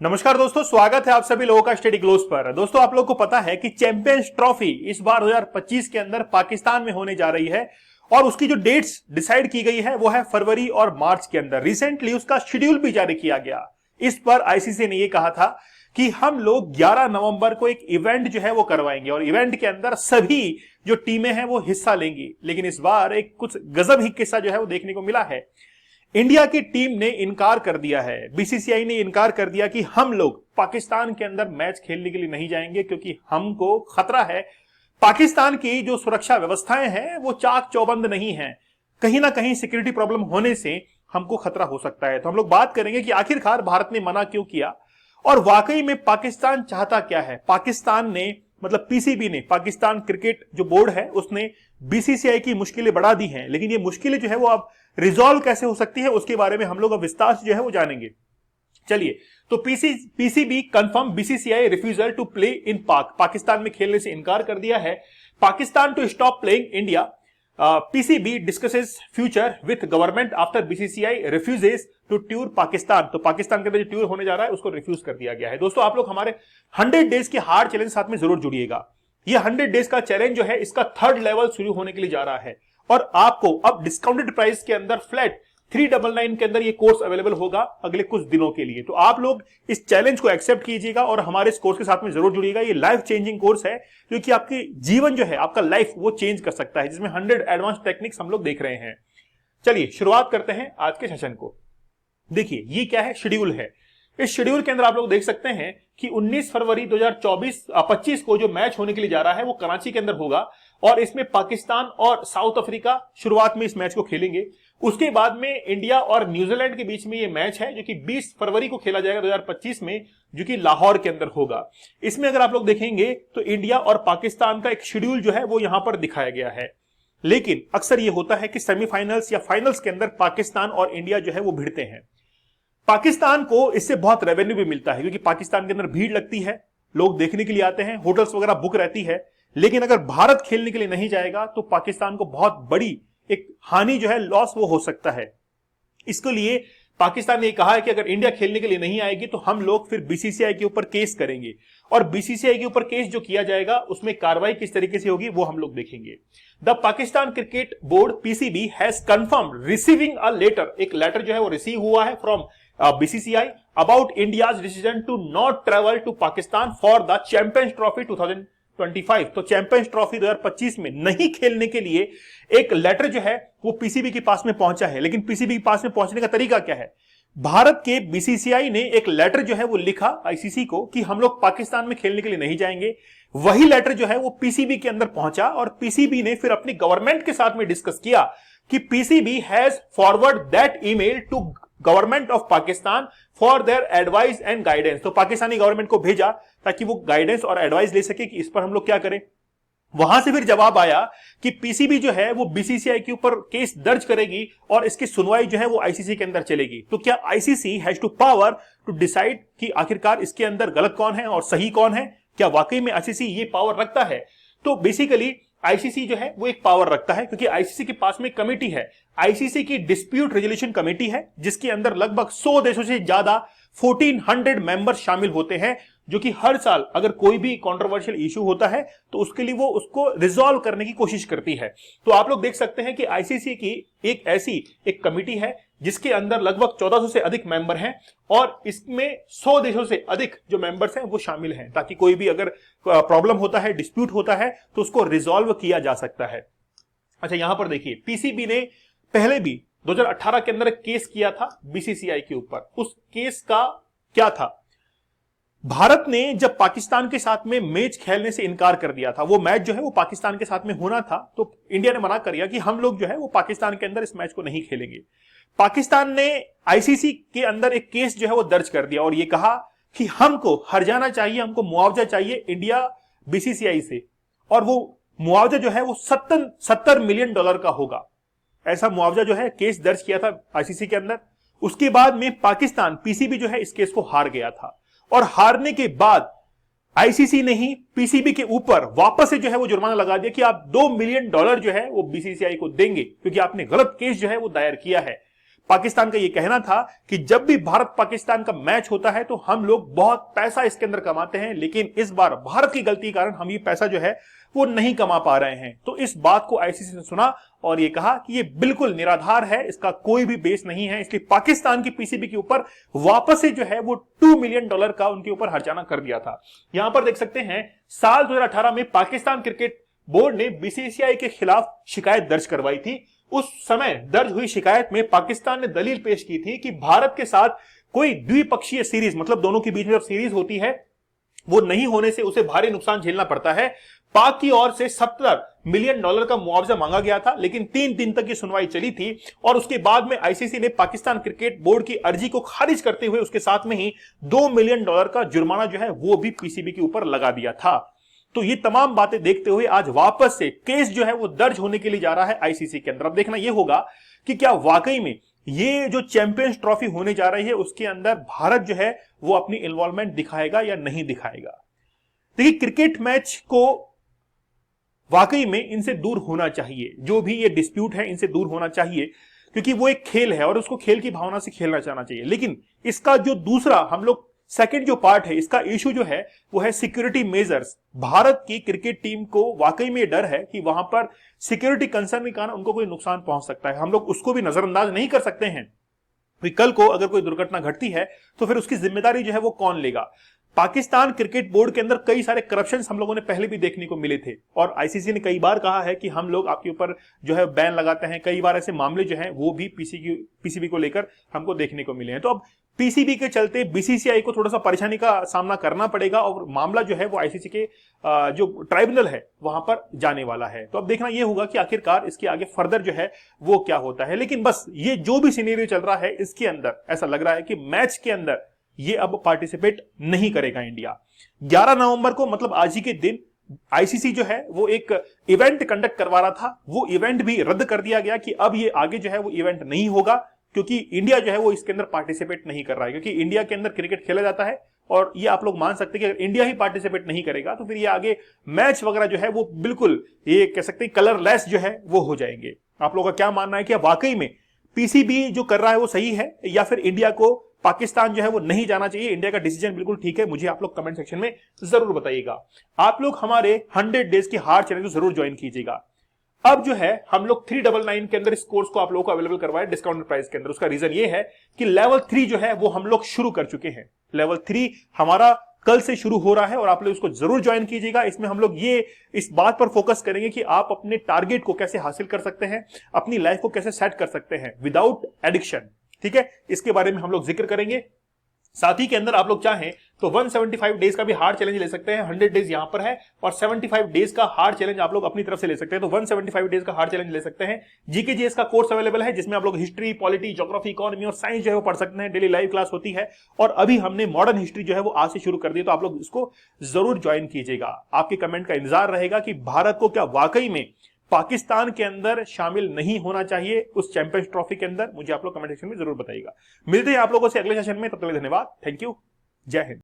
नमस्कार दोस्तों, स्वागत है आप सभी लोगों का स्टडी ग्लोस पर। दोस्तों, आप लोगों को पता है कि चैंपियंस ट्रॉफी इस बार 2025 के अंदर पाकिस्तान में होने जा रही है और उसकी जो डेट्स डिसाइड की गई है वो है फरवरी और मार्च के अंदर। रिसेंटली उसका शेड्यूल भी जारी किया गया। इस पर आईसीसी ने ये कहा था कि हम लोग 11 नवंबर को एक इवेंट जो है वो करवाएंगे और इवेंट के अंदर सभी जो टीमें हैं वो हिस्सा लेंगी। लेकिन इस बार एक कुछ गजब ही किस्सा जो है वो देखने को मिला है। इंडिया की टीम ने इनकार कर दिया है, बीसीसीआई ने इनकार कर दिया कि हम लोग पाकिस्तान के अंदर मैच खेलने के लिए नहीं जाएंगे क्योंकि हमको खतरा है। पाकिस्तान की जो सुरक्षा व्यवस्थाएं हैं वो चाक चौबंद नहीं है, कहीं ना कहीं सिक्योरिटी प्रॉब्लम होने से हमको खतरा हो सकता है। तो हम लोग बात करेंगे कि आखिरकार भारत ने मना क्यों किया और वाकई में पाकिस्तान चाहता क्या है। पाकिस्तान ने मतलब पीसीबी ने, पाकिस्तान क्रिकेट जो बोर्ड है, उसने बीसीसीआई की मुश्किलें बढ़ा दी हैं, लेकिन ये मुश्किलें जो है वो अब रिजॉल्व कैसे हो सकती है उसके बारे में हम लोग अब विस्तार से जो है वो जानेंगे। चलिए, तो PCB confirm BCCI refusal to play in Pakistan में खेलने से इनकार कर दिया है। Pakistan to stop playing India, PCB discusses future with government after BCCI refuses to tour Pakistan. तो पाकिस्तान के अंदर जो टूर होने जा रहा है उसको रिफ्यूज कर दिया गया है। दोस्तों, आप लोग हमारे 100 डेज के हार्ड चैलेंज साथ में जरूर जुड़िएगा। ये 100 डेज का चैलेंज जो है इसका 3rd लेवल शुरू होने के लिए जा रहा है और आपको अब डिस्काउंटेड प्राइस के अंदर फ्लैट 399 के अंदर ये कोर्स अवेलेबल होगा अगले कुछ दिनों के लिए। तो आप लोग इस चैलेंज को एक्सेप्ट कीजिएगा और हमारे इस कोर्स के साथ में जरूर जुड़िएगा। ये लाइफ चेंजिंग कोर्स है जो कि आपके जीवन जो है, आपका लाइफ वो चेंज कर सकता है, जिसमें 100 एडवांस टेक्निक्स हम लोग देख रहे हैं। चलिए शुरुआत करते हैं आज के सेशन को। देखिए, ये क्या है, शेड्यूल है। इस शेड्यूल के अंदर आप लोग देख सकते हैं कि 19 फरवरी 2025 को जो मैच होने के लिए जा रहा है वो कराची के अंदर होगा और इसमें पाकिस्तान और साउथ अफ्रीका शुरुआत में इस मैच को खेलेंगे। उसके बाद में इंडिया और न्यूजीलैंड के बीच में ये मैच है जो कि 20 फरवरी को खेला जाएगा 2025 में, जो कि लाहौर के अंदर होगा। इसमें अगर आप लोग देखेंगे तो इंडिया और पाकिस्तान का एक शेड्यूल जो है वो यहां पर दिखाया गया है। लेकिन अक्सर ये होता है कि सेमीफाइनल्स या फाइनल्स के अंदर पाकिस्तान और इंडिया जो है वो भिड़ते हैं। पाकिस्तान को इससे बहुत रेवेन्यू भी मिलता है क्योंकि पाकिस्तान के अंदर भीड़ लगती है, लोग देखने के लिए आते हैं, होटल्स वगैरह बुक रहती है। लेकिन अगर भारत खेलने के लिए नहीं जाएगा तो पाकिस्तान को बहुत बड़ी एक हानि जो है, लॉस वो हो सकता है। इसके लिए पाकिस्तान ने कहा है कि अगर इंडिया खेलने के लिए नहीं आएगी तो हम लोग फिर बीसीसीआई के ऊपर केस करेंगे और बीसीसीआई के ऊपर केस जो किया जाएगा उसमें कार्रवाई किस तरीके से होगी वो हम लोग देखेंगे। The Pakistan cricket board PCB has confirm receiving a letter, एक लेटर जो है वो रिसीव हुआ है from BCCI about India's decision to not travel to Pakistan for the champions trophy 2025। तो चैंपियंस ट्रॉफी 2025 में नहीं खेलने के लिए एक लेटर जो है वो पीसीबी के पास में पहुंचा है। लेकिन पीसीबी के पास में पहुंचने का तरीका क्या है? भारत के बीसीसीआई ने एक लेटर जो है वो लिखा आईसीसी को कि हम लोग पाकिस्तान में खेलने के लिए नहीं जाएंगे। वही लेटर जो है वो पीसीबी के अंदर पहुंचा और पीसीबी ने फिर अपनी गवर्नमेंट के साथ में डिस्कस किया कि PCB has forward that email to government of Pakistan for their advice and guidance. तो पाकिस्तानी गवर्नमेंट को भेजा ताकि वो गाइडेंस और एडवाइस ले सके कि इस पर हम लोग क्या करें। वहां से फिर जवाब आया कि पीसीबी जो है वो बीसीसीआई के ऊपर केस दर्ज करेगी और इसकी सुनवाई जो है वो आईसीसी के अंदर चलेगी। तो क्या ICC has to power to decide कि आखिरकार इसके अंदर गलत कौन है और सही कौन है? क्या वाकई में आईसीसी ये पावर रखता है? तो बेसिकली आईसीसी जो है वो एक पावर रखता है क्योंकि आईसीसी के पास में कमेटी है, आईसीसी की डिस्प्यूट रेजोल्यूशन कमेटी है, जिसके अंदर लगभग 100 देशों से ज्यादा 1400 मेंबर शामिल होते हैं, जो कि हर साल अगर कोई भी कंट्रोवर्शियल इशू होता है तो उसके लिए वो उसको रिजॉल्व करने की कोशिश करती है। तो आप लोग देख सकते हैं कि आईसीसी की एक ऐसी एक कमेटी है जिसके अंदर लगभग 1400 से अधिक मेंबर हैं और इसमें 100 देशों से अधिक जो मेंबर्स हैं वो शामिल हैं, ताकि कोई भी अगर प्रॉब्लम होता है, डिस्प्यूट होता है तो उसको रिजॉल्व किया जा सकता है। अच्छा, यहां पर देखिए, पीसीबी ने पहले भी 2018 के अंदर एक केस किया था बीसीसीआई के ऊपर। उस केस का क्या था? भारत ने जब पाकिस्तान के साथ में मैच खेलने से इनकार कर दिया था, वो मैच जो है वो पाकिस्तान के साथ में होना था, तो इंडिया ने मना कर दिया कि हम लोग जो है वो पाकिस्तान के अंदर इस मैच को नहीं खेलेंगे। पाकिस्तान ने आईसीसी के अंदर एक केस जो है वो दर्ज कर दिया और ये कहा कि हमको हर्जाना चाहिए, हमको मुआवजा चाहिए इंडिया बीसीसीआई से, और वो मुआवजा जो है वो 70 मिलियन डॉलर का होगा। ऐसा मुआवजा जो है केस दर्ज किया था आईसीसी के अंदर। उसके बाद में पाकिस्तान, पीसीबी जो है इस केस को हार गया था और हारने के बाद आईसीसी ने ही पीसीबी के ऊपर वापस से जो है वो जुर्माना लगा दिया कि आप $2 मिलियन जो है वो बीसीसीआई को देंगे क्योंकि आपने गलत केस जो है वो दायर किया है। पाकिस्तान का यह कहना था कि जब भी भारत पाकिस्तान का मैच होता है तो हम लोग बहुत पैसा इसके अंदर कमाते हैं, लेकिन इस बार भारत की गलती के कारण हम ये पैसा जो है वो नहीं कमा पा रहे हैं। तो इस बात को आईसीसी ने सुना और ये कहा कि ये बिल्कुल निराधार है, इसका कोई भी बेस नहीं है, इसलिए पाकिस्तान की पीसीबी के ऊपर वापस से जो है वो $2 मिलियन का उनके ऊपर हर्जाना कर दिया था। यहां पर देख सकते हैं साल 2018 में पाकिस्तान क्रिकेट बोर्ड ने बीसीसीआई के खिलाफ शिकायत दर्ज करवाई थी। उस समय दर्ज हुई शिकायत में पाकिस्तान ने दलील पेश की थी कि भारत के साथ कोई द्विपक्षीय सीरीज, मतलब दोनों के बीच में जब सीरीज होती है वो नहीं होने से उसे भारी नुकसान झेलना पड़ता है। पाक की ओर से $70 मिलियन का मुआवजा मांगा गया था, लेकिन 3 दिन तक की सुनवाई चली थी और उसके बाद में आईसीसी ने पाकिस्तान क्रिकेट बोर्ड की अर्जी को खारिज करते हुए उसके साथ में ही $2 मिलियन का जुर्माना जो है वो भी पीसीबी के ऊपर लगा दिया था। तो ये तमाम बातें देखते हुए आज वापस से केस जो है वो दर्ज होने के लिए जा रहा है आईसीसी के अंदर। अब देखना यह होगा कि क्या वाकई में ये जो चैंपियंस ट्रॉफी होने जा रही है उसके अंदर भारत जो है वो अपनी इन्वॉल्वमेंट दिखाएगा या नहीं दिखाएगा। देखिए, क्रिकेट मैच को वाकई में इनसे दूर होना चाहिए, जो भी ये डिस्प्यूट है इनसे दूर होना चाहिए, क्योंकि वो एक खेल है और उसको खेल की भावना से खेलना चाहना चाहिए। लेकिन इसका जो दूसरा हम लोग सेकंड जो पार्ट है, इसका इशू जो है वो है सिक्योरिटी मेजर्स। भारत की क्रिकेट टीम को वाकई में डर है कि वहां पर सिक्योरिटी कंसर्न के कारण उनको कोई नुकसान पहुंच सकता है। हम लोग उसको भी नजरअंदाज नहीं कर सकते हैं। कल को अगर कोई दुर्घटना घटती है तो फिर उसकी जिम्मेदारी जो है वो कौन लेगा। पाकिस्तान क्रिकेट बोर्ड के अंदर कई सारे करप्शंस हम लोगों ने पहले भी देखने को मिले थे और आईसीसी ने कई बार कहा है कि हम लोग आपके ऊपर जो है बैन लगाते हैं। कई बार ऐसे मामले जो हैं वो भी पीसीबी को लेकर हमको देखने को मिले हैं। तो अब पीसीबी के चलते बीसीसीआई को थोड़ा सा परेशानी का सामना करना पड़ेगा और मामला जो है वो आईसीसी के जो ट्राइब्यूनल है वहां पर जाने वाला है। तो अब देखना यह होगा कि आखिरकार इसके आगे फर्दर जो है वो क्या होता है। लेकिन बस ये जो भी सिनेरियो चल रहा है इसके अंदर ऐसा लग रहा है कि मैच के अंदर ये अब पार्टिसिपेट नहीं करेगा इंडिया। 11 नवंबर को, मतलब आज ही के दिन, आईसीसी जो है वो एक इवेंट कंडक्ट करवा रहा था, वो इवेंट भी रद्द कर दिया गया कि अब ये आगे जो है वो इवेंट नहीं होगा, क्योंकि इंडिया जो है वो इसके अंदर पार्टिसिपेट नहीं कर रहा है। क्योंकि इंडिया के अंदर क्रिकेट खेला जाता है और ये आप लोग मान सकते हैं कि अगर इंडिया ही पार्टिसिपेट नहीं करेगा तो फिर ये आगे मैच वगैरह जो है वो बिल्कुल ये कह सकते हैं कलरलेस जो है वो हो जाएंगे। आप लोगों का क्या मानना है कि वाकई में पीसीबी जो कर रहा है वो सही है या फिर इंडिया को पाकिस्तान जो है वो नहीं जाना चाहिए? इंडिया का डिसीजन बिल्कुल ठीक है, मुझे आप लोग कमेंट सेक्शन में जरूर बताइएगा। आप लोग हमारे 100 डेज की हार चैलेंज को जरूर ज्वाइन कीजिएगा। अब जो है हम लोग 399 के अंदर इस कोर्स को आप लोगों को अवेलेबल करवाए डिस्काउंटेड प्राइस के अंदर। उसका रीजन ये है कि लेवल 3 जो है वो हम लोग शुरू कर चुके हैं। लेवल 3 हमारा कल से शुरू हो रहा है और आप लोग इसको जरूर ज्वाइन कीजिएगा। इसमें हम लोग ये इस बात पर फोकस करेंगे कि आप अपने टारगेट को कैसे हासिल कर सकते हैं, अपनी लाइफ को कैसे सेट कर सकते हैं विदाउट एडिक्शन। ठीक है, इसके बारे में हम लोग जिक्र करेंगे। साथ ही के अंदर आप लोग चाहें तो 175 डेज का भी हार्ड चैलेंज ले सकते हैं। 100 डेज यहां पर है और 75 डेज का हार्ड चैलेंज आप लोग अपनी तरफ से ले सकते हैं। तो 175 डेज का हार्ड चैलेंज ले सकते हैं। जीकेजीएस का कोर्स अवेलेबल है जिसमें आप लोग हिस्ट्री, पॉलिटी, ज्योग्राफी, इकोनॉमी और साइंस जो है वो पढ़ सकते हैं। डेली लाइव क्लास होती है और अभी हमने मॉडर्न हिस्ट्री जो है वो आज से शुरू कर दी, तो आप लोग इसको जरूर ज्वाइन कीजिएगा। आपके कमेंट का इंतजार रहेगा कि भारत को क्या वाकई में पाकिस्तान के अंदर शामिल नहीं होना चाहिए उस चैंपियंस ट्रॉफी के अंदर। मुझे आप लोग कमेंट सेक्शन में जरूर बताइएगा। मिलते हैं आप लोगों से अगले सेशन में, तब तक के लिए धन्यवाद। Thank you. जय हिंद।